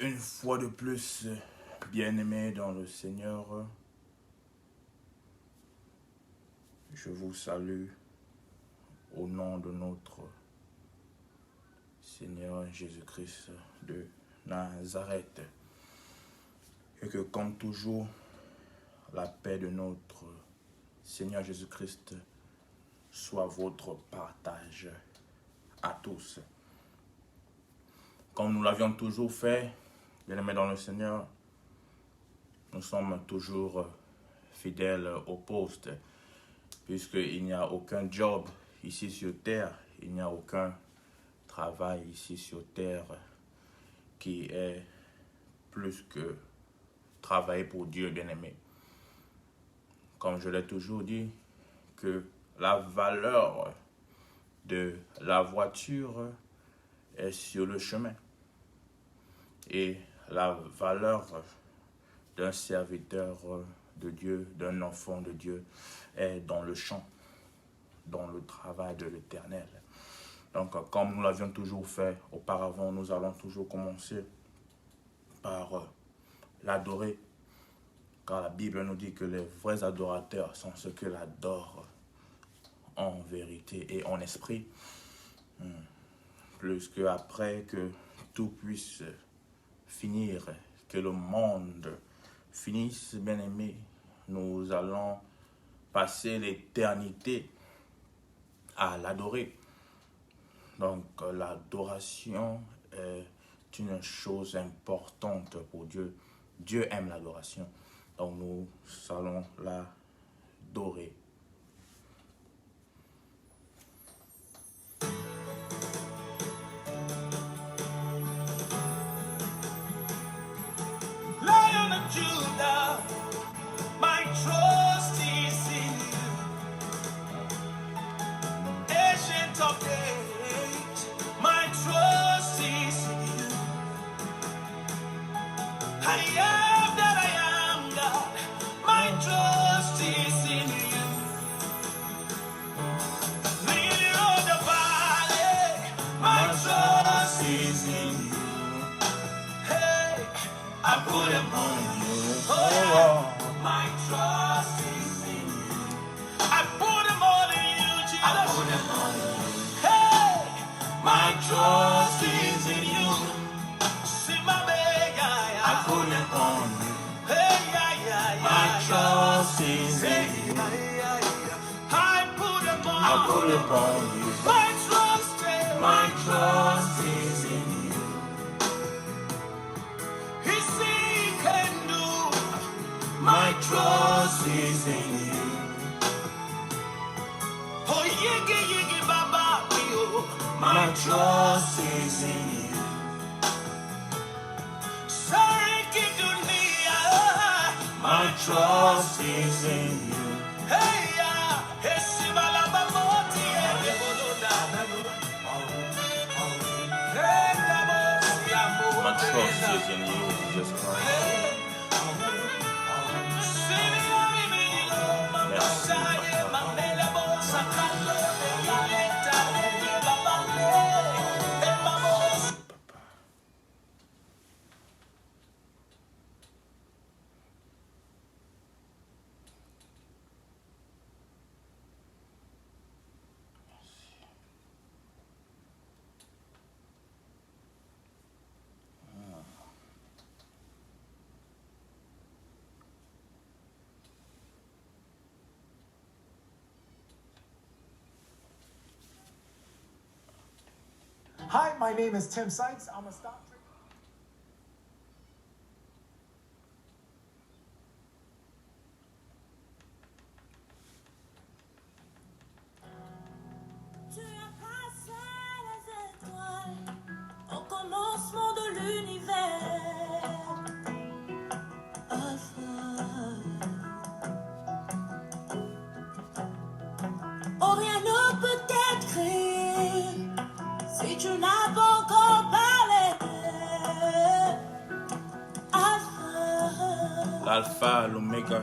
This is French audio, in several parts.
Une fois de plus, bien-aimés dans le Seigneur, je vous salue au nom de notre Seigneur Jésus-Christ de Nazareth. Et que comme toujours, la paix de notre Seigneur Jésus-Christ soit votre partage à tous. Comme nous l'avions toujours fait, bien-aimés dans le Seigneur, nous sommes toujours fidèles au poste, puisqu'il n'y a aucun job ici sur terre, il n'y a aucun travail ici sur terre qui est plus que travailler pour Dieu, bien-aimé. Comme je l'ai toujours dit, que la valeur de la voiture est sur le chemin. Et la valeur d'un serviteur de Dieu, d'un enfant de Dieu, est dans le champ, dans le travail de l'Éternel. Donc, comme nous l'avions toujours fait auparavant, nous allons toujours commencer par l'adorer. Car la Bible nous dit que les vrais adorateurs sont ceux qui l'adorent en vérité et en esprit. Plus qu'après que tout puisse finir, que le monde finisse, bien-aimé, nous allons passer l'éternité à l'adorer. Donc l'adoration est une chose importante pour Dieu. Dieu aime l'adoration. Donc nous allons l'adorer. Lion of Judah, my trust is in you. Ancient of days, my trust is in you. I am that I am, God. My trust is in you. Lily of the valley, my trust is in you. Hey, I put him on you. Oh, yeah. My trust is in you. I put him on you, Jesus. I put him on you. Hey, my trust is in you. See my baby, I put him on you. Hey, my trust is in you. I put him on. I put him on you. My trust is in you. He can do. My trust is in you. Oh, yigi yigi baba, my trust is in you. Sorry, kidunia, my trust is in you. Hey, esibalaba moti, My trust is in you, Jesus Christ. Hi, my name is Tim Sykes. I'm a stock trader. Tu as passé les étoiles au commencement de l'univers. Oh, rien ne peut être créé si tu n'as pas encore parlé. L'alpha, l'oméga.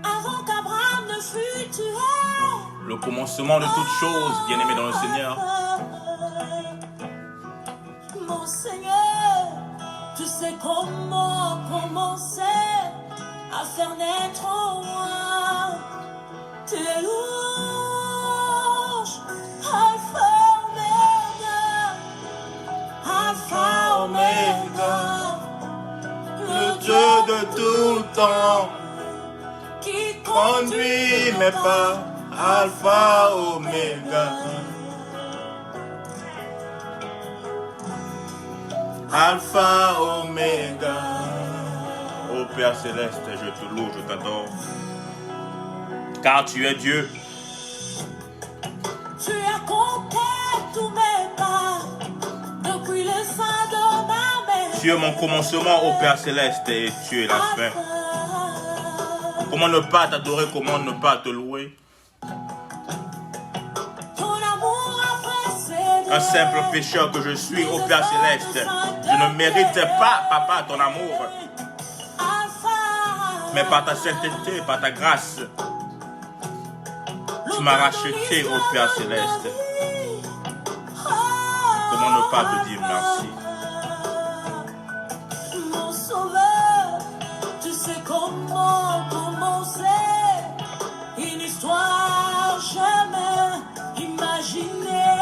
Avant qu'Abraham ne fût tué. Le commencement de toutes choses, bien-aimés dans le Seigneur. mon Seigneur, tu sais comment commencer à faire naître en moi tes louanges. Alpha, Omega, le Dieu de tout temps, qui conduit mes pas, Alpha, Omega. Alpha, Omega. Ô Père Céleste, je te loue, je t'adore. Car tu es Dieu. Tu as compté tous mes pas depuis le sein de ma mère. Tu es mon commencement, ô Père Céleste, et tu es la fin. Comment ne pas t'adorer, comment ne pas te louer? Ton amour a précédé. Un simple pécheur que je suis, ô Père Céleste. Je ne mérite pas, Papa, ton amour. Mais par ta sainteté, par ta grâce, tu m'as racheté, ô Père Céleste. Comment ne pas te dire merci? Mon sauveur, tu sais comment commencer une histoire jamais imaginée.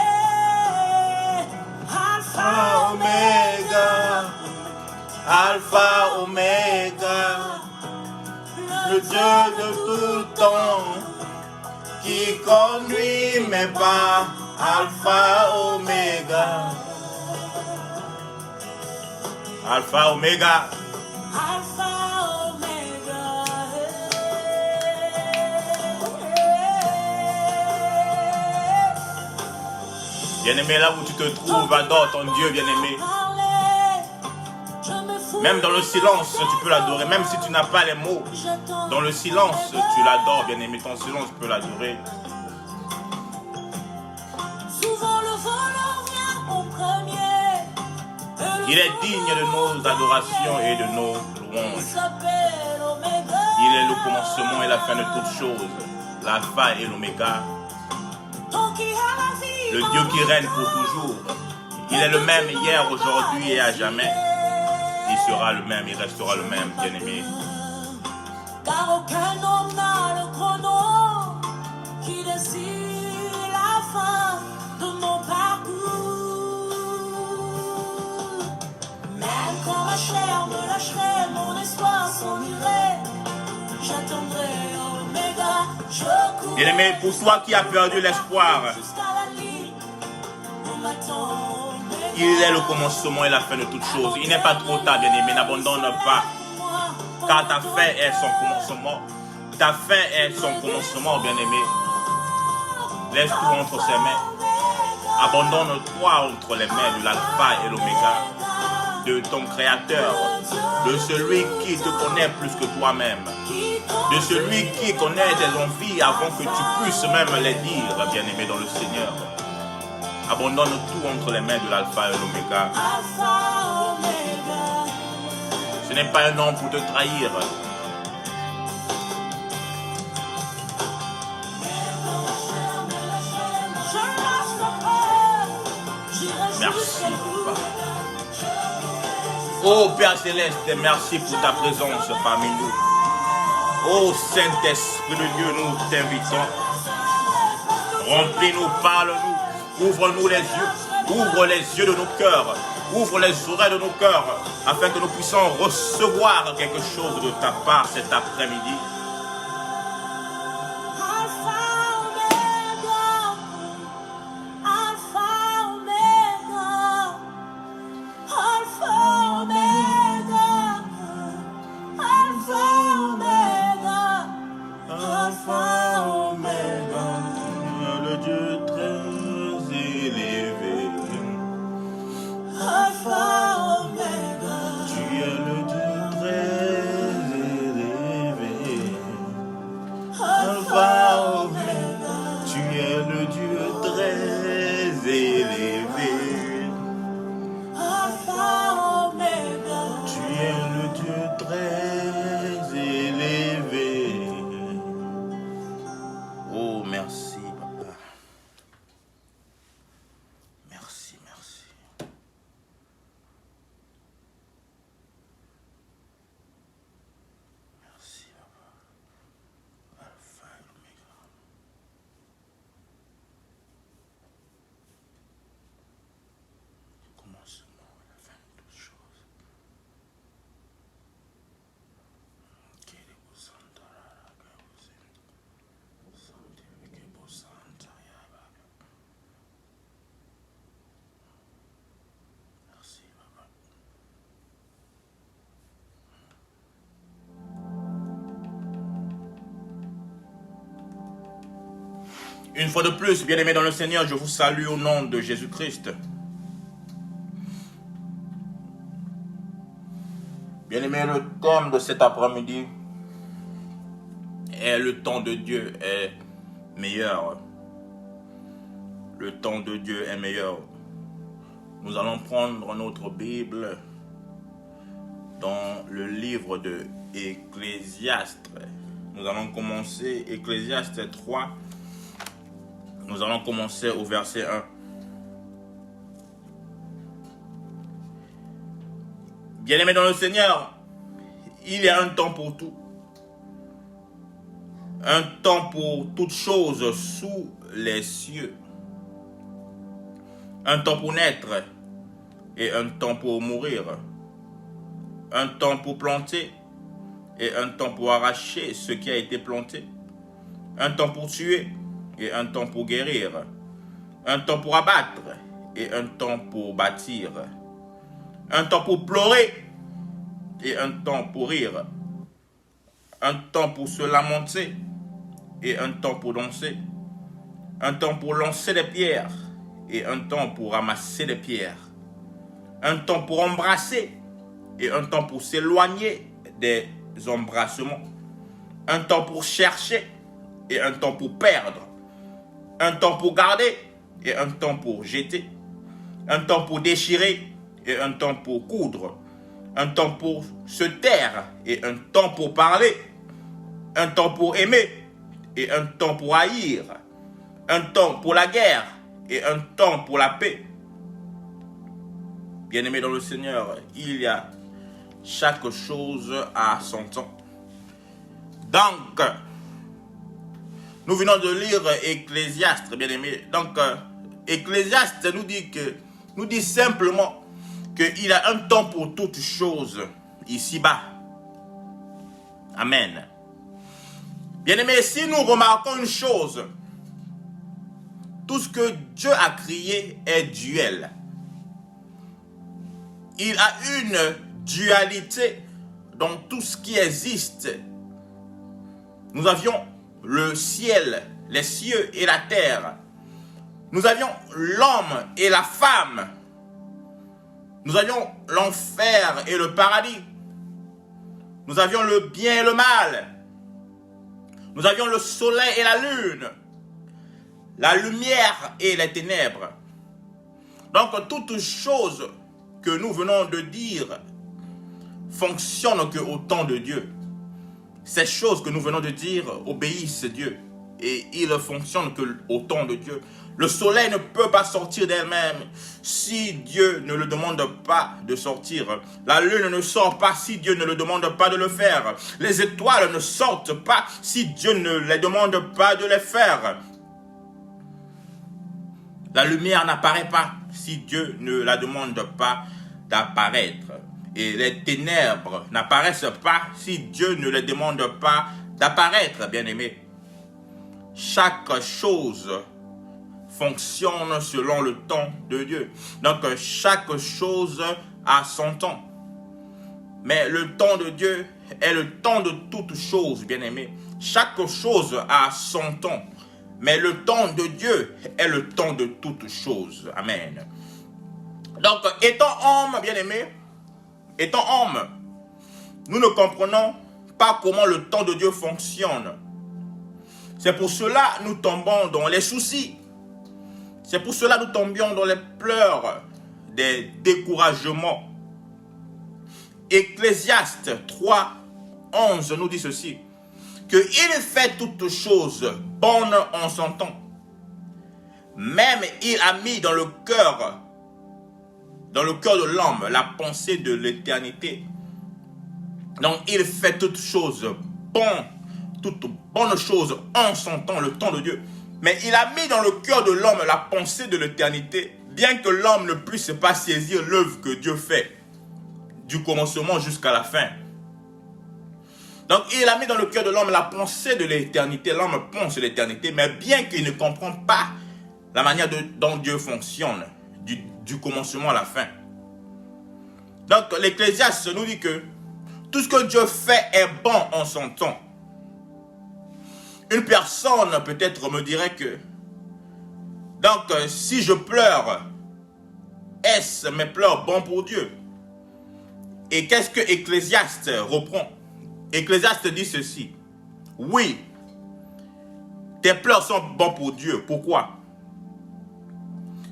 Alpha, Omega, Alpha, Omega, le Dieu de tout temps, qui conduit mes pas, Alpha, Omega. Alpha, Omega. Alpha, Omega. Bien-aimé, là où tu te trouves, adore ton Dieu, bien-aimé. Même dans le silence, tu peux l'adorer. Même si tu n'as pas les mots, dans le silence, tu l'adores, bien-aimé. Ton silence, tu peux l'adorer. Souvent le voleur vient en premier. Il est digne de nos adorations et de nos Il louanges. s'appelle Omega. Il est le commencement et la fin de toutes choses, l'alpha et l'oméga, Tant qu'il a la vie, le Dieu qui règne pour toujours. Il est le même hier, aujourd'hui et à jamais. Il sera le même, il restera le même, bien-aimé. car aucun homme n'a le chrono qui décide la fin de mon parcours. Même quand ma chair me lâcherait, mon espoir s'ennuierait, j'attendrai Omega, je cours Bien-aimé, pour toi qui as perdu l'espoir, jusqu'à la ligne où m'attend Omega. il est le commencement et la fin de toutes choses. Il n'est pas trop tard, bien-aimé, n'abandonne pas. Car ta fin est son commencement. Ta fin est son commencement, bien-aimé. Laisse tout entre ses mains. Abandonne-toi entre les mains de l'alpha et l'oméga, de ton créateur, de celui qui te connaît plus que toi-même, de celui qui connaît tes envies avant que tu puisses même les dire, bien-aimé dans le Seigneur. Abandonne tout entre les mains de l'alpha et l'oméga. Alpha, Omega. Ce n'est pas un homme pour te trahir. Merci, Papa. Oh Père Céleste, merci pour ta présence parmi nous. Oh Saint-Esprit de Dieu, nous t'invitons. Remplis-nous, parle-nous, ouvre-nous les yeux, ouvre les yeux de nos cœurs, ouvre les oreilles de nos cœurs, afin que nous puissions recevoir quelque chose de ta part cet après-midi. Une fois de plus, bien-aimés dans le Seigneur, je vous salue au nom de Jésus-Christ. Bien-aimés, le thème de cet après-midi est le temps de Dieu est meilleur. Le temps de Dieu est meilleur. Nous allons prendre notre Bible dans le livre de Ecclésiaste. Nous allons commencer Ecclésiaste 3. Nous allons commencer au verset 1. Bien-aimés dans le Seigneur, il y a un temps pour tout. Un temps pour toutes choses sous les cieux. Un temps pour naître et un temps pour mourir. Un temps pour planter et un temps pour arracher ce qui a été planté. Un temps pour tuer et un temps pour guérir. Un temps pour abattre et un temps pour bâtir. Un temps pour pleurer et un temps pour rire. Un temps pour se lamenter et un temps pour danser. Un temps pour lancer des pierres et un temps pour ramasser des pierres. Un temps pour embrasser et un temps pour s'éloigner des embrassements. Un temps pour chercher et un temps pour perdre. Un temps pour garder et un temps pour jeter. Un temps pour déchirer et un temps pour coudre. Un temps pour se taire et un temps pour parler. Un temps pour aimer et un temps pour haïr. Un temps pour la guerre et un temps pour la paix. Bien-aimés dans le Seigneur, il y a chaque chose à son temps. Donc, nous venons de lire Ecclésiaste, bien-aimés. Donc, Ecclésiaste nous dit simplement qu'il a un temps pour toutes choses ici-bas. Amen. Bien-aimés, si nous remarquons une chose, tout ce que Dieu a créé est duel. Il a une dualité dans tout ce qui existe. Nous avions le ciel, les cieux et la terre. Nous avions l'homme et la femme. Nous avions l'enfer et le paradis. Nous avions le bien et le mal. Nous avions le soleil et la lune. La lumière et les ténèbres. Donc, toutes choses que nous venons de dire fonctionnent qu'au temps de Dieu. Ces choses que nous venons de dire obéissent Dieu. Et ils fonctionnent qu'au temps de Dieu. Le soleil ne peut pas sortir d'elle-même si Dieu ne le demande pas de sortir. La lune ne sort pas si Dieu ne le demande pas de le faire. Les étoiles ne sortent pas si Dieu ne les demande pas de les faire. La lumière n'apparaît pas si Dieu ne la demande pas d'apparaître. Et les ténèbres n'apparaissent pas si Dieu ne les demande pas d'apparaître, bien-aimés. Chaque chose fonctionne selon le temps de Dieu. Donc, chaque chose a son temps. Mais le temps de Dieu est le temps de toutes choses, bien-aimés. Chaque chose a son temps. Mais le temps de Dieu est le temps de toutes choses. Amen. Donc, étant homme, bien-aimé, étant homme, nous ne comprenons pas comment le temps de Dieu fonctionne. C'est pour cela que nous tombons dans les soucis. C'est pour cela que nous tombions dans les pleurs, des découragements. Ecclésiaste 3, 11 nous dit ceci. Que il fait toutes choses bonnes en son temps. Même il a mis dans le cœur de l'homme la pensée de l'éternité. Donc il fait toutes choses bonnes choses en son temps, le temps de Dieu. Mais il a mis dans le cœur de l'homme la pensée de l'éternité, bien que l'homme ne puisse pas saisir l'œuvre que Dieu fait, du commencement jusqu'à la fin. Donc, il a mis dans le cœur de l'homme la pensée de l'éternité. L'homme pense l'éternité, mais bien qu'il ne comprend pas la manière dont Dieu fonctionne, du commencement à la fin. Donc, l'Ecclésiaste nous dit que tout ce que Dieu fait est bon en son temps. Une personne peut-être me dirait que Donc, si je pleure, est-ce mes pleurs bons pour Dieu? Et qu'est-ce que Ecclésiaste reprend? Ecclésiaste dit ceci. Oui, tes pleurs sont bons pour Dieu. Pourquoi?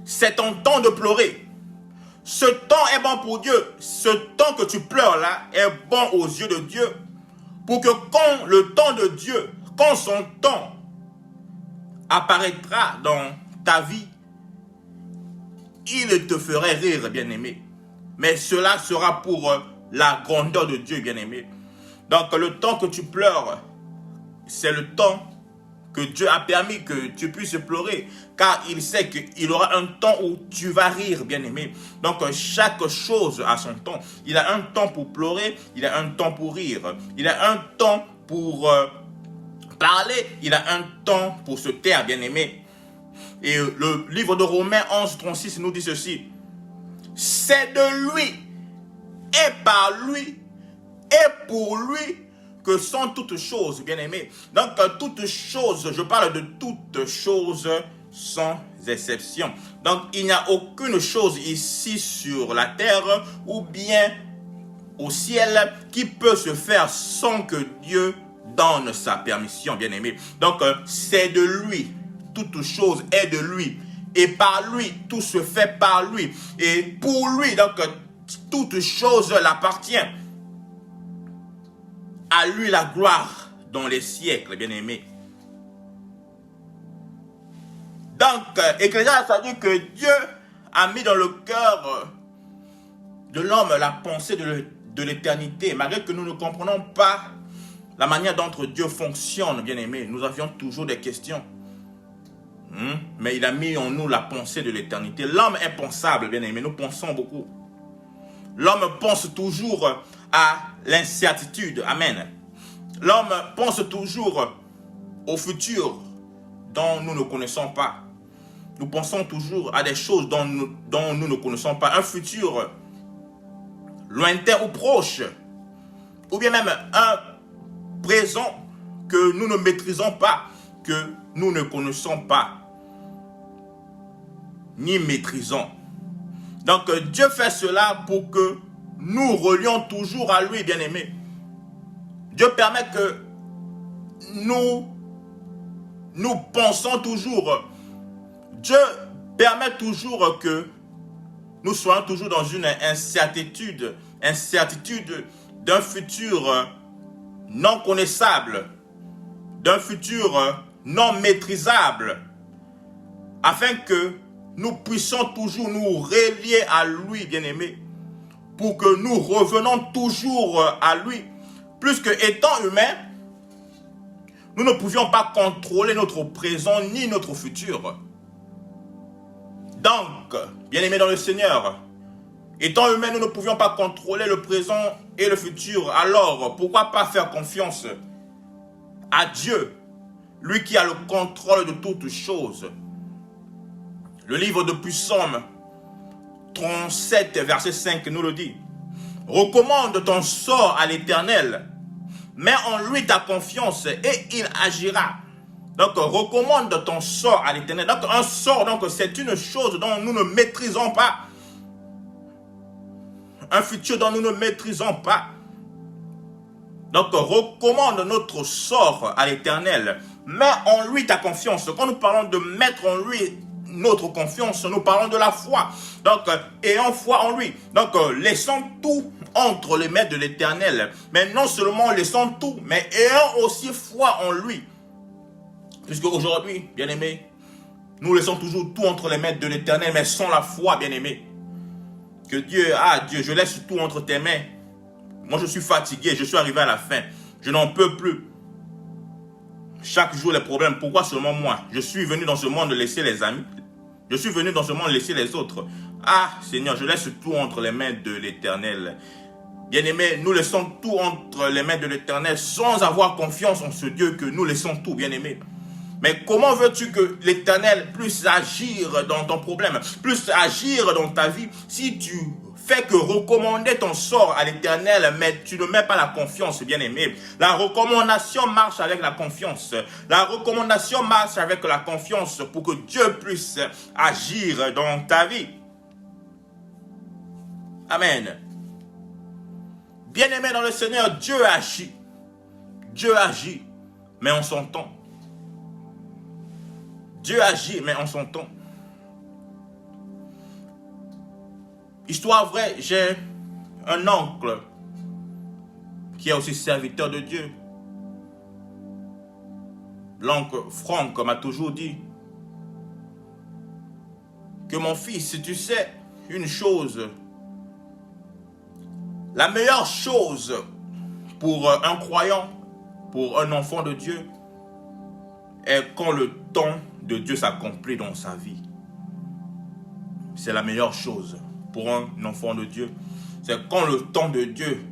C'est ton temps de pleurer. Ce temps est bon pour Dieu. Ce temps que tu pleures là est bon aux yeux de Dieu. Pour que quand le temps de Dieu, quand son temps apparaîtra dans ta vie, il te ferait rire, bien-aimé. Mais cela sera pour la grandeur de Dieu, bien-aimé. Donc le temps que tu pleures, c'est le temps que Dieu a permis que tu puisses pleurer. Car il sait qu'il aura un temps où tu vas rire, bien-aimé. Donc chaque chose a son temps. Il a un temps pour pleurer, il a un temps pour rire. Il a un temps pour parler, il a un temps pour se taire, bien-aimé. Et le livre de Romains 11, 36 nous dit ceci. C'est de lui, et par lui, et pour lui, que sont toutes choses, bien-aimés. Donc, toutes choses, je parle de toutes choses sans exception. Donc, il n'y a aucune chose ici sur la terre ou bien au ciel qui peut se faire sans que Dieu donne sa permission, bien-aimé. Donc, c'est de lui. Toute chose est de lui. Et par lui, tout se fait par lui. Et pour lui, donc, toute chose l'appartient. À lui la gloire dans les siècles, bien-aimés. Donc, Ecclésiaste a dit que Dieu a mis dans le cœur de l'homme la pensée de l'éternité. Malgré que nous ne comprenons pas la manière dont Dieu fonctionne, bien-aimés, nous avions toujours des questions. Mais il a mis en nous la pensée de l'éternité. L'homme est pensable, bien-aimé. Nous pensons beaucoup. L'homme pense toujours à l'incertitude. Amen. L'homme pense toujours au futur dont nous ne connaissons pas. Nous pensons toujours à des choses dont nous ne connaissons pas. Un futur lointain ou proche. Ou bien même un présent que nous ne maîtrisons pas, que nous ne connaissons pas, ni maîtrisons. Donc Dieu fait cela pour que nous relions toujours à lui, bien-aimés. Dieu permet que nous pensons toujours. Dieu permet toujours que nous soyons toujours dans une incertitude d'un futur non connaissable, d'un futur non maîtrisable, afin que nous puissions toujours nous relier à lui, bien-aimé, pour que nous revenons toujours à lui. Plus que étant humains, nous ne pouvions pas contrôler notre présent ni notre futur. Donc, bien-aimés dans le Seigneur, étant humains, nous ne pouvions pas contrôler le présent et le futur. Alors, pourquoi pas faire confiance à Dieu, lui qui a le contrôle de toutes choses? Le livre de Psaume 37, verset 5 nous le dit. Recommande ton sort à l'Éternel, mets en lui ta confiance et il agira. Donc, recommande ton sort à l'Éternel. Donc, un sort, c'est une chose dont nous ne maîtrisons pas. Un futur dont nous ne maîtrisons pas. Donc, recommande notre sort à l'Éternel. Mets en lui ta confiance. Quand nous parlons de mettre en lui notre confiance, nous parlons de la foi. Donc, ayons foi en lui. Donc, laissons tout entre les mains de l'Éternel. Mais non seulement laissons tout, mais ayons aussi foi en lui. Puisque aujourd'hui, bien-aimés, nous laissons toujours tout entre les mains de l'Éternel, mais sans la foi, bien-aimés. Que Dieu, Dieu, je laisse tout entre tes mains. Moi, je suis fatigué, je suis arrivé à la fin. Je n'en peux plus. Chaque jour, les problèmes. Pourquoi seulement moi? Je suis venu dans ce monde laisser les amis. Je suis venu dans ce monde laisser les autres. Seigneur, je laisse tout entre les mains de l'Éternel. Bien-aimés, nous laissons tout entre les mains de l'Éternel sans avoir confiance en ce Dieu que nous laissons tout, bien-aimés. Mais comment veux-tu que l'Éternel puisse agir dans ton problème, puisse agir dans ta vie, si tu fais que recommander ton sort à l'Éternel, mais tu ne mets pas la confiance, bien-aimé. La recommandation marche avec la confiance. La recommandation marche avec la confiance pour que Dieu puisse agir dans ta vie. Amen. Bien-aimé dans le Seigneur, Dieu agit. Dieu agit, mais en son temps. Dieu agit, mais en son temps. Histoire vraie, j'ai un oncle qui est aussi serviteur de Dieu. L'oncle Franck m'a toujours dit que mon fils, tu sais, une chose, la meilleure chose pour un croyant, pour un enfant de Dieu, est quand le temps de Dieu s'accomplit dans sa vie. C'est la meilleure chose pour un enfant de Dieu. C'est quand le temps de Dieu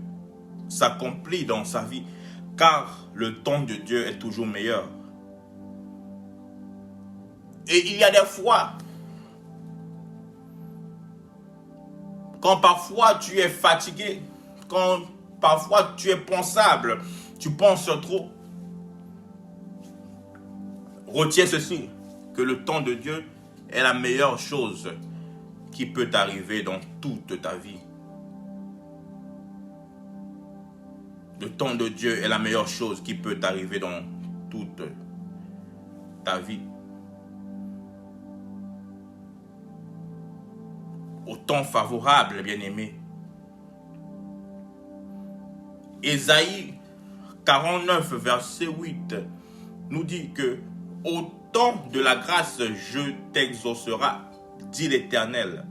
s'accomplit dans sa vie. Car le temps de Dieu est toujours meilleur. Et il y a des fois, quand parfois tu es fatigué, quand parfois tu es pensable, tu penses trop, retiens ceci, que le temps de Dieu est la meilleure chose qui peut t'arriver dans toute ta vie. Le temps de Dieu est la meilleure chose qui peut t'arriver dans toute ta vie. Au temps favorable, bien-aimé. Ésaïe 49, verset 8, nous dit que au temps de la grâce, je t'exaucerai, dit l'Éternel.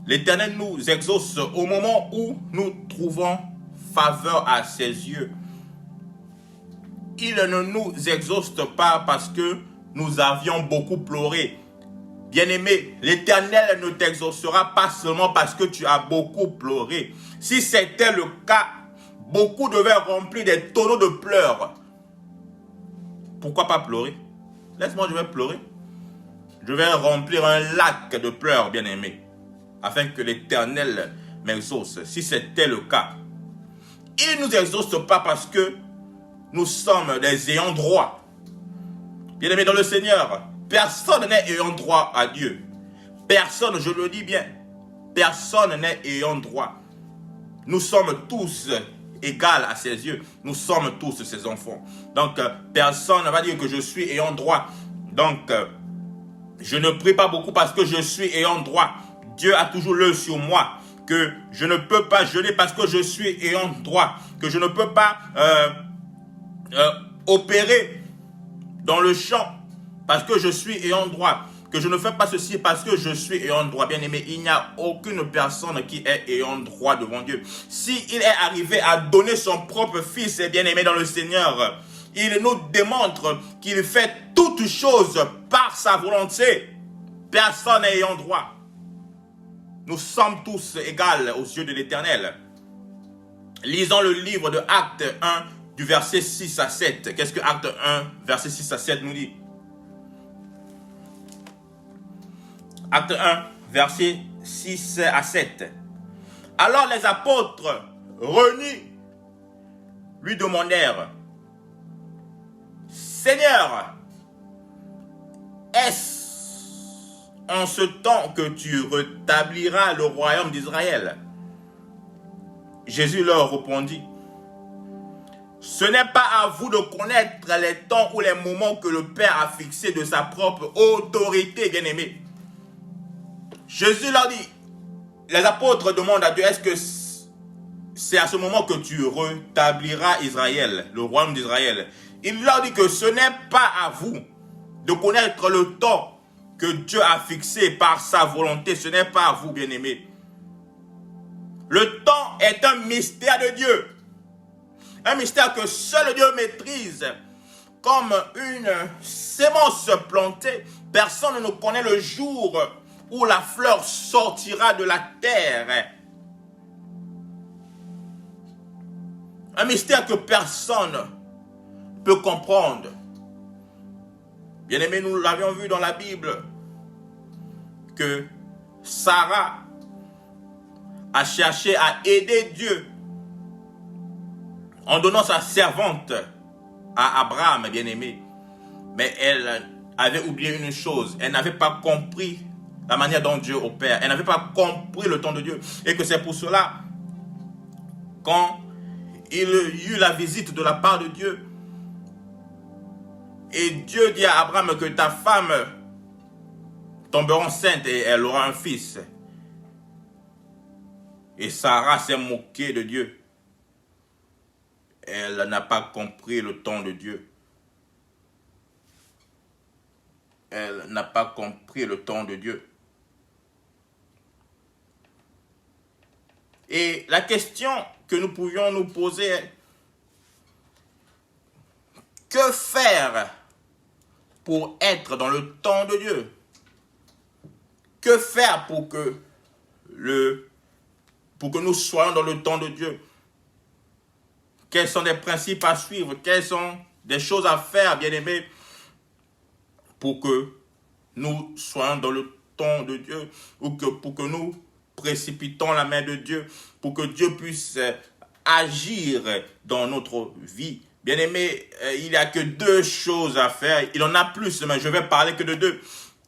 L'Éternel nous exauce au moment où nous trouvons faveur à ses yeux. Il ne nous exauce pas parce que nous avions beaucoup pleuré. Bien-aimé, l'Éternel ne t'exaucera pas seulement parce que tu as beaucoup pleuré. Si c'était le cas, beaucoup devaient remplir des tonneaux de pleurs. Pourquoi pas pleurer? Laisse-moi, je vais pleurer. Je vais remplir un lac de pleurs, bien-aimé, afin que l'Éternel m'exauce. Si c'était le cas, il ne nous exauce pas parce que nous sommes des ayants droit. Bien-aimé dans le Seigneur, personne n'est ayant droit à Dieu. Personne, je le dis bien, personne n'est ayant droit. Nous sommes tous égal à ses yeux. Nous sommes tous ses enfants. Donc, personne ne va dire que je suis ayant droit. Donc, je ne prie pas beaucoup parce que je suis ayant droit. Dieu a toujours l'œil sur moi. Que je ne peux pas jeûner parce que je suis ayant droit. Que je ne peux pas opérer dans le champ parce que je suis ayant droit. Que je ne fais pas ceci parce que je suis ayant droit. Bien aimé, il n'y a aucune personne qui est ayant droit devant Dieu. S'il est arrivé à donner son propre fils, bien aimé dans le Seigneur, il nous démontre qu'il fait toutes choses par sa volonté. Personne n'est ayant droit. Nous sommes tous égaux aux yeux de l'Éternel. Lisons le livre de Actes 1 du verset 6 à 7. Qu'est-ce que Actes 1 verset 6 à 7 nous dit? Acte 1, verset 6 à 7. Alors les apôtres réunis lui demandèrent: Seigneur, est-ce en ce temps que tu rétabliras le royaume d'Israël? Jésus leur répondit: ce n'est pas à vous de connaître les temps ou les moments que le Père a fixés de sa propre autorité, bien-aimés. Jésus leur dit, les apôtres demandent à Dieu, est-ce que c'est à ce moment que tu rétabliras Israël, le royaume d'Israël? Il leur dit que ce n'est pas à vous de connaître le temps que Dieu a fixé par sa volonté. Ce n'est pas à vous, bien-aimés. Le temps est un mystère de Dieu. Un mystère que seul Dieu maîtrise. Comme une sémence plantée, personne ne connaît le jour où la fleur sortira de la terre. Un mystère que personne ne peut comprendre. Bien-aimés, nous l'avions vu dans la Bible que Sarah a cherché à aider Dieu en donnant sa servante à Abraham, bien-aimé. Mais elle avait oublié une chose. Elle n'avait pas compris la manière dont Dieu opère. Elle n'avait pas compris le temps de Dieu. Et que c'est pour cela, quand il eut la visite de la part de Dieu, et Dieu dit à Abraham que ta femme tombera enceinte et elle aura un fils. Et Sarah s'est moquée de Dieu. Elle n'a pas compris le temps de Dieu. Elle n'a pas compris le temps de Dieu. Et la question que nous pouvions nous poser est, que faire pour être dans le temps de Dieu? Que faire pour que nous soyons dans le temps de Dieu? Quels sont les principes à suivre? Quelles sont des choses à faire, bien-aimés, pour que nous soyons dans le temps de Dieu, ou pour que nous précipitons la main de Dieu, pour que Dieu puisse agir dans notre vie? Bien-aimés, il n'y a que deux choses à faire. Il en a plus, mais je vais parler que de deux.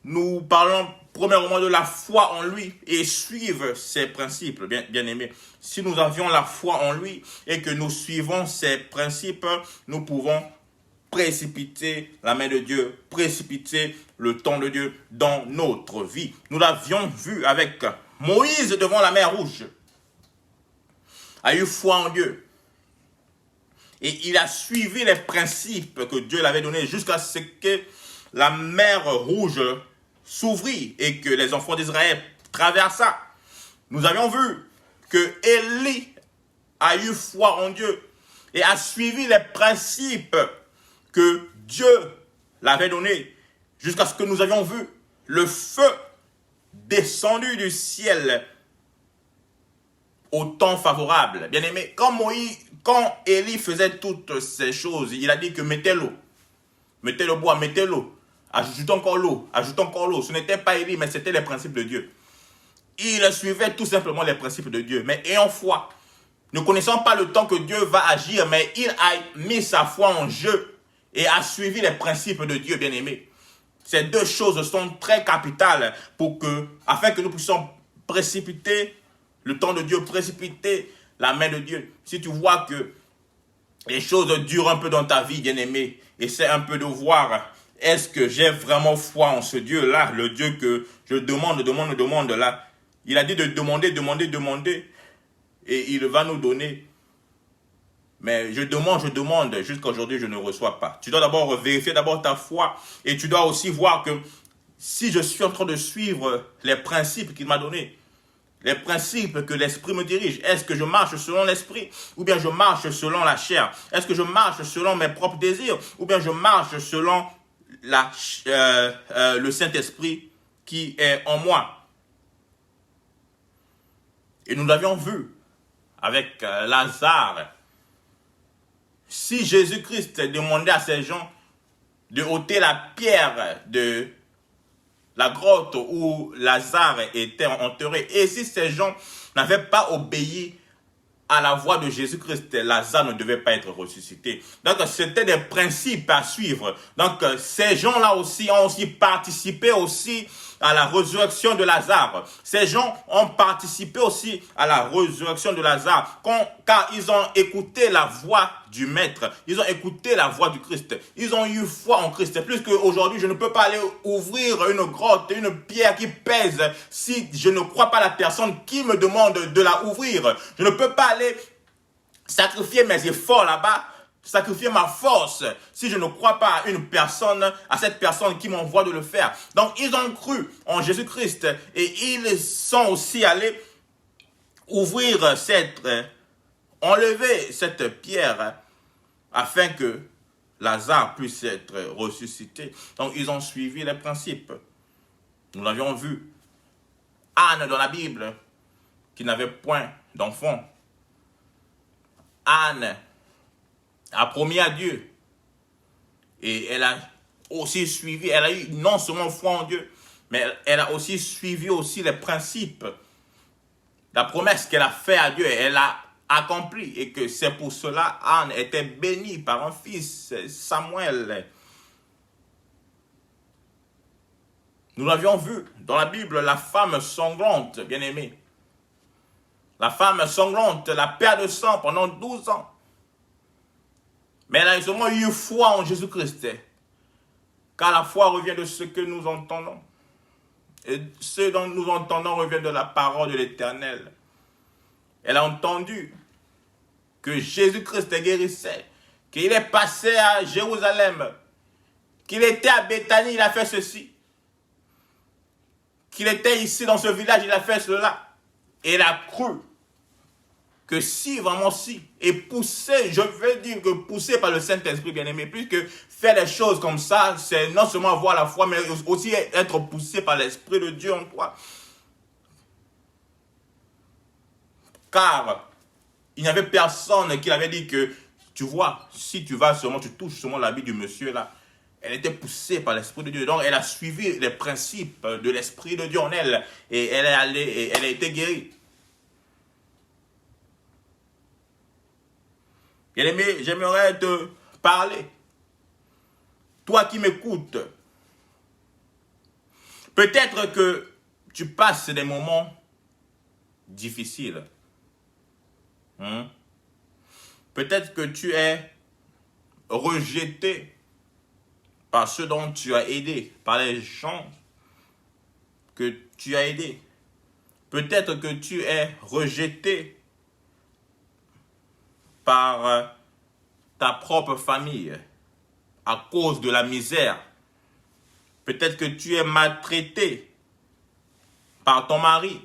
Nous parlons premièrement de la foi en lui et suivre ses principes, bien-aimés. Si nous avions la foi en lui et que nous suivons ses principes, nous pouvons précipiter la main de Dieu, précipiter le temps de Dieu dans notre vie. Nous l'avions vu avec Moïse devant la mer Rouge. A eu foi en Dieu. Et il a suivi les principes que Dieu l'avait donnés jusqu'à ce que la mer Rouge s'ouvrit et que les enfants d'Israël traversa. Nous avions vu que Élie a eu foi en Dieu et a suivi les principes que Dieu l'avait donnés jusqu'à ce que nous avions vu le feu descendu du ciel au temps favorable. Bien aimé, quand Élie faisait toutes ces choses, il a dit que mettez l'eau, mettez le bois, mettez l'eau, ajoutez encore l'eau, ajoutez encore l'eau. Ce n'était pas Élie, mais c'était les principes de Dieu. Il suivait tout simplement les principes de Dieu, mais ayant foi. Ne connaissant pas le temps que Dieu va agir, mais il a mis sa foi en jeu et a suivi les principes de Dieu, bien aimé. Ces deux choses sont très capitales afin que nous puissions précipiter le temps de Dieu, précipiter la main de Dieu. Si tu vois que les choses durent un peu dans ta vie, bien-aimé, essaie un peu de voir, est-ce que j'ai vraiment foi en ce Dieu-là, le Dieu que je demande là. Il a dit de demander, et il va nous donner. Mais je demande, jusqu'à aujourd'hui, je ne reçois pas. Tu dois d'abord vérifier d'abord ta foi, et tu dois aussi voir que si je suis en train de suivre les principes qu'il m'a donnés, les principes que l'esprit me dirige, est-ce que je marche selon l'esprit ou bien je marche selon la chair? Est-ce que je marche selon mes propres désirs ou bien je marche selon le Saint-Esprit qui est en moi? Et nous l'avions vu avec Lazare. Si Jésus-Christ demandait à ces gens de ôter la pierre de la grotte où Lazare était enterré, et si ces gens n'avaient pas obéi à la voix de Jésus-Christ, Lazare ne devait pas être ressuscité. Donc, c'était des principes à suivre. Donc, ces gens-là aussi ont aussi participé aussi à la résurrection de Lazare. Ces gens ont participé aussi à la résurrection de Lazare car ils ont écouté la voix du Maître. Ils ont écouté la voix du Christ. Ils ont eu foi en Christ. Plus qu'aujourd'hui, je ne peux pas aller ouvrir une grotte, une pierre qui pèse si je ne crois pas la personne qui me demande de la ouvrir. Je ne peux pas aller sacrifier mes efforts là-bas, sacrifier ma force si je ne crois pas à cette personne qui m'envoie de le faire. Donc, ils ont cru en Jésus-Christ et ils sont aussi allés enlever cette pierre afin que Lazare puisse être ressuscité. Donc, ils ont suivi les principes. Nous l'avions vu. Anne dans la Bible, qui n'avait point d'enfant. Anne a promis à Dieu et elle a aussi suivi, elle a eu non seulement foi en Dieu, mais elle a aussi suivi aussi les principes, la promesse qu'elle a faite à Dieu, elle a accompli. Et que c'est pour cela Anne était bénie par un fils, Samuel. Nous l'avions vu dans la Bible, la femme sanglante, bien aimée. La femme sanglante, la perte de sang pendant 12 ans. Mais elle a seulement eu foi en Jésus-Christ. Car la foi revient de ce que nous entendons. Et ce dont nous entendons revient de la parole de l'Éternel. Elle a entendu que Jésus-Christ guérissait, qu'il est passé à Jérusalem, qu'il était à Béthanie, il a fait ceci. Qu'il était ici dans ce village, il a fait cela. Et elle a cru que si, vraiment si, et poussé, je veux dire que poussé par le Saint-Esprit, bien-aimé, puisque faire des choses comme ça, c'est non seulement avoir la foi, mais aussi être poussé par l'Esprit de Dieu en toi. Car il n'y avait personne qui avait dit que, tu vois, si tu vas seulement, tu touches seulement l'habit du monsieur là. Elle était poussée par l'Esprit de Dieu. Donc, elle a suivi les principes de l'Esprit de Dieu en elle. Et elle est allée, et elle a été guérie. Bien-aimé, j'aimerais te parler. Toi qui m'écoutes, peut-être que tu passes des moments difficiles. Peut-être que tu es rejeté par ceux dont tu as aidé, par les gens que tu as aidés. Peut-être que tu es rejeté par ta propre famille à cause de la misère. Peut-être que tu es maltraité par ton mari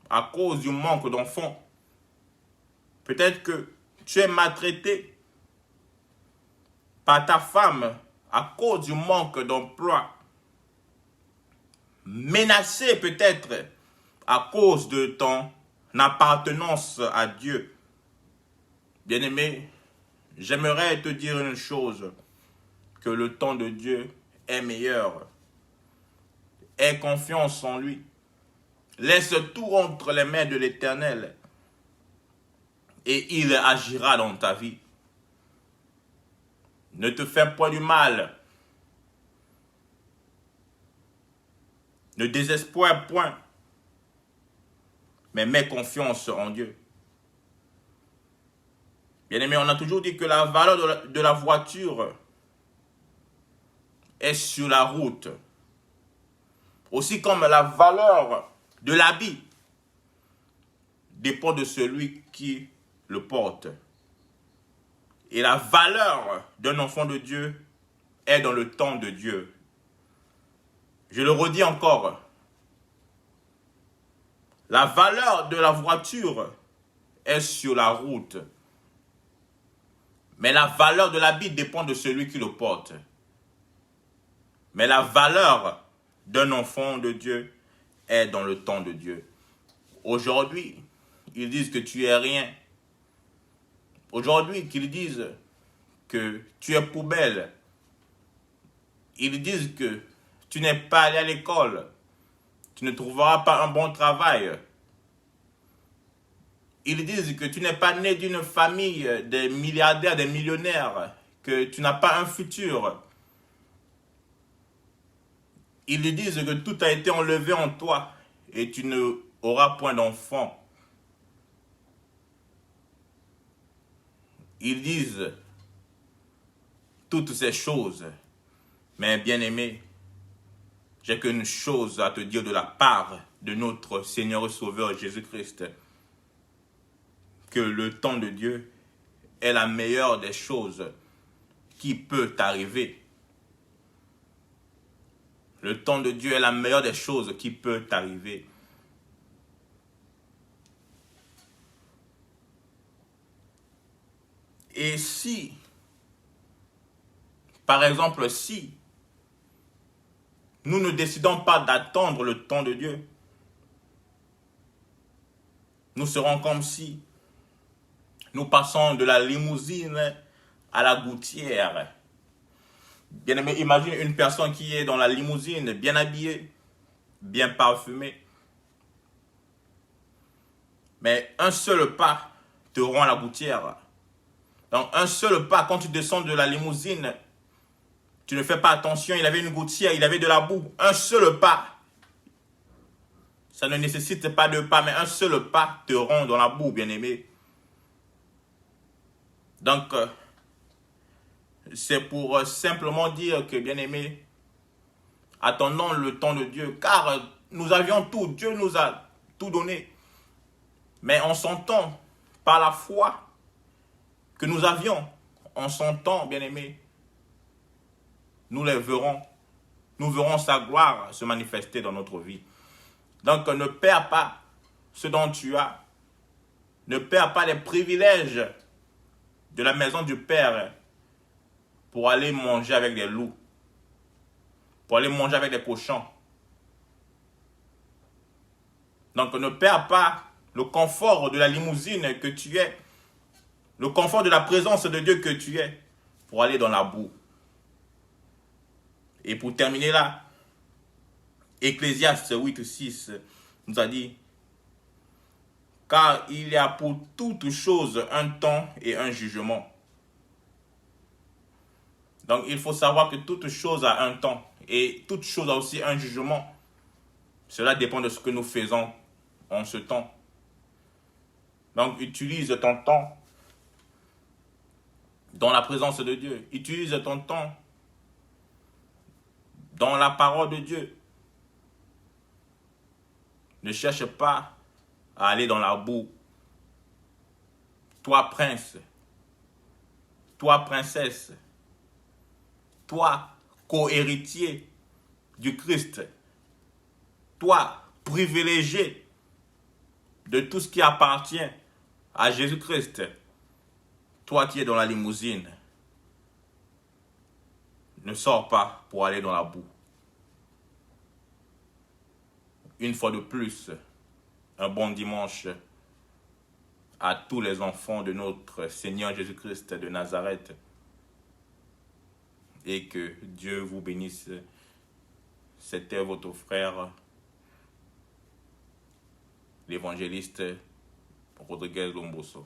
à cause du manque d'enfants. Peut-être que tu es maltraité par ta femme à cause du manque d'emploi. Menacé peut-être à cause de ton appartenance à Dieu. Bien-aimé, j'aimerais te dire une chose, que le temps de Dieu est meilleur. Aie confiance en lui. Laisse tout entre les mains de l'Éternel et il agira dans ta vie. Ne te fais point du mal. Ne désespère point. Mais mets confiance en Dieu. Bien-aimé, on a toujours dit que la valeur de la voiture est sur la route. Aussi comme la valeur de l'habit dépend de celui qui le porte. Et la valeur d'un enfant de Dieu est dans le temps de Dieu. Je le redis encore. La valeur de la voiture est sur la route. Mais la valeur de l'habit dépend de celui qui le porte. Mais la valeur d'un enfant de Dieu est dans le temps de Dieu. Aujourd'hui, ils disent que tu es rien. Aujourd'hui, qu'ils disent que tu es poubelle. Ils disent que tu n'es pas allé à l'école. Tu ne trouveras pas un bon travail. Ils disent que tu n'es pas né d'une famille des milliardaires, des millionnaires, que tu n'as pas un futur. Ils disent que tout a été enlevé en toi et tu n'auras point d'enfant. Ils disent toutes ces choses. Mais bien-aimé, j'ai qu'une chose à te dire de la part de notre Seigneur et Sauveur Jésus-Christ. Que le temps de Dieu est la meilleure des choses qui peut t'arriver. Le temps de Dieu est la meilleure des choses qui peut t'arriver. Et si, par exemple, si nous ne décidons pas d'attendre le temps de Dieu, nous serons comme si nous passons de la limousine à la gouttière. Bien aimé, imagine une personne qui est dans la limousine, bien habillée, bien parfumée. Mais un seul pas te rend à la gouttière. Donc un seul pas, quand tu descends de la limousine, tu ne fais pas attention, il avait une gouttière, il avait de la boue. Un seul pas. Ça ne nécessite pas de pas, mais un seul pas te rend dans la boue, bien aimé. Donc, c'est pour simplement dire que, bien aimé, attendons le temps de Dieu, car nous avions tout, Dieu nous a tout donné. Mais en son temps, par la foi que nous avions, en son temps, bien aimé, nous les verrons. Nous verrons sa gloire se manifester dans notre vie. Donc, ne perds pas ce dont tu as. Ne perds pas les privilèges de la maison du Père pour aller manger avec des loups, pour aller manger avec des cochons. Donc, ne perds pas le confort de la limousine que tu es, le confort de la présence de Dieu que tu es, pour aller dans la boue. Et pour terminer là, Ecclésiaste 8:6 nous a dit, car il y a pour toute chose un temps et un jugement. Donc il faut savoir que toute chose a un temps et toute chose a aussi un jugement. Cela dépend de ce que nous faisons en ce temps. Donc utilise ton temps dans la présence de Dieu. Utilise ton temps dans la parole de Dieu. Ne cherche pas à aller dans la boue. Toi, prince. Toi, princesse. Toi, co-héritier du Christ. Toi, privilégié de tout ce qui appartient à Jésus-Christ. Toi qui es dans la limousine. Ne sors pas pour aller dans la boue. Une fois de plus, un bon dimanche à tous les enfants de notre Seigneur Jésus-Christ de Nazareth. Et que Dieu vous bénisse. C'était votre frère, l'évangéliste Rodriguez Lomboso.